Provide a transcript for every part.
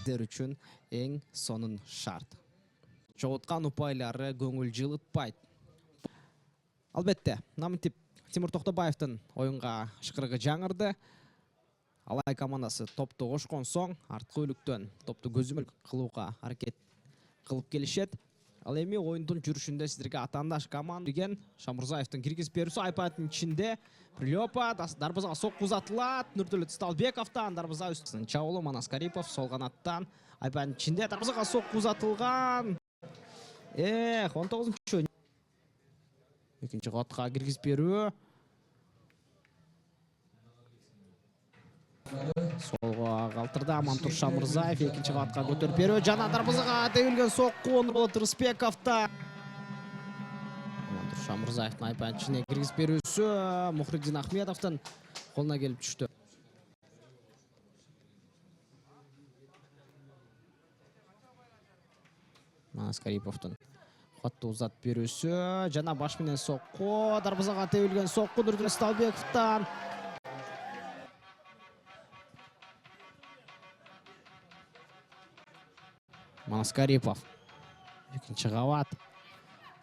Сіздер үшін ең сонын шарт. Жоғытқан ұпайлары көңіл жылытпайды. Албетте, намын Тимур Тоқтабаевтың ойынға шықырығы жаңырды. Алай командасы топты қошқан соң, артқы өліктен топты көзіміл қылуға әрекет қылып келішет. Ал еме ойындың жүрішінде сіздерге атандаш команда деген Шамұрзаевтың кіргіз берісі айпадың ішінде Прилепа дарбызаға соқ ұзатылады. Нұрділі Сталбековтан дарбыза үстісін Чаулы Манас Карипов сол қанаттан айпадың ішінде дарбызаға соқ ұзатылған. 19-ші ойын. Екінші қатқа кіргіз беру. Солға қалтырды Амантур Шамұрзаев, екінші қатқа көтер беру. Жана дарбызаға тәуілген соққы Онырболы Тұрысбековта. Амантур Шамұрзаевтың айпадың ішіне кіргіз берусі Мұхридин Ахмедовтың қолына келіп түшті. Манас Кариповтың қатты ұзат берусі. Жана башменен соққы. Дарбызаға тәуілген соққы Нұрділі Сталбековтан. Манас Карипов. Екінші қават.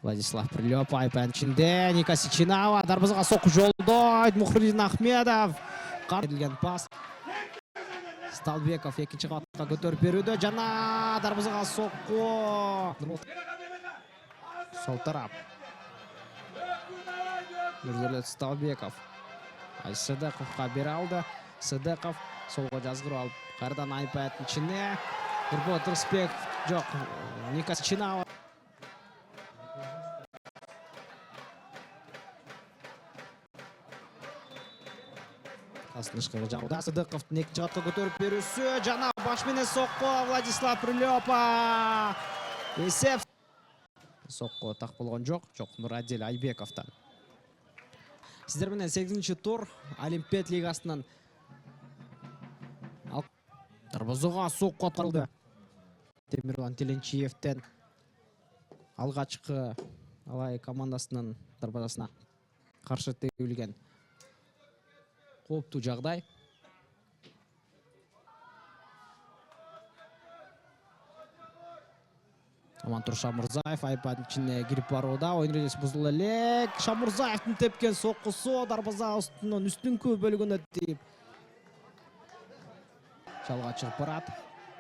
Владислав Прилепа айпадың ішінде. Ника Сичинава. Дарбызаға соққы жолдайды. Мұхридин Ахмедов. Қаділген пас. Сталбеков екінші қаватқа көтер беруді. Жана дарбызаға соққы. Сол тарап. Нұрділет Сталбеков. Сыдықовқа бер алды. Сыдықов солға жазғыру алып. Қардан айпадың ішіне. Нұрболат Тұрысбеков жоқ. Ника Сичинава. Қасынышқығы жауда. Сыдықовтың екінші қатқа көтеріп берусі. Жана башменен соққы Владислав Прилепа. Есеп. Соққы тақ болған жоқ. Жоқ, Нұрадел Айбековтан. Сіздерменен 8-ші тур Олимпиад лигасынан дарбызаға соққы атқарылды. Темирлан Теленчиевтен алғашқы Алай командасының дарбазасына қарсы тәуілген қауіпті жағдай. Амантур Шамұрзаев айпадың ішіне кіріп баруда. Ойын режесі бұзылы әлек. Шамұрзаевтың тепкен соққысы дарбаза үстін көп бөлігіне тейіп. Жалға шығып барады.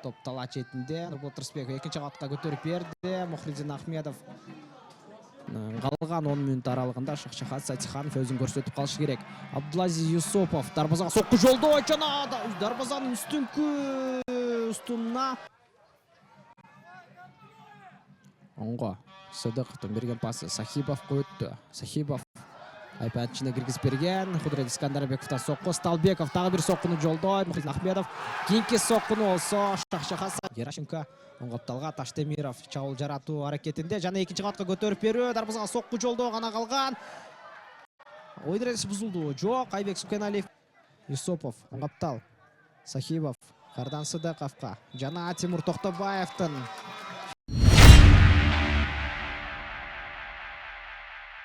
Топ тала четінде. Нұрболат Тұрысбеков екінші қатқа көтеріп берді. Мұхридин Ахмедов қалған 10 минут аралығында Шахшахат Сатиханов өзін көрсетіп қалышы керек. Абдулазиз Юсупов дарбазаға соққы жолды. Ойчана дарбазаның үстінна. Оңға Сыдықовтың берген пасы Сахибов қойытты. Сахибов айпадың ішіне кіргіз берген. Худрет Искандарбековтан соққы. Сталбеков тағы бір соққыны жолдайды. Мұхридин Ахмедов кейінгі соққыны олса Шахшахат Герашенко оңғапталға Таштемиров чауыл жарату әрекетінде. Жана екінші қатқа көтеріп беру. Дарбызаға соққы жолды ғана қалған. Ойын режесі бұзылды. Жоқ, Айбек Сукеналиев. Юсупов оңғаптал. Сахибов Қардан Сыдықовқа. Жана Тимур Тоқтабаевтың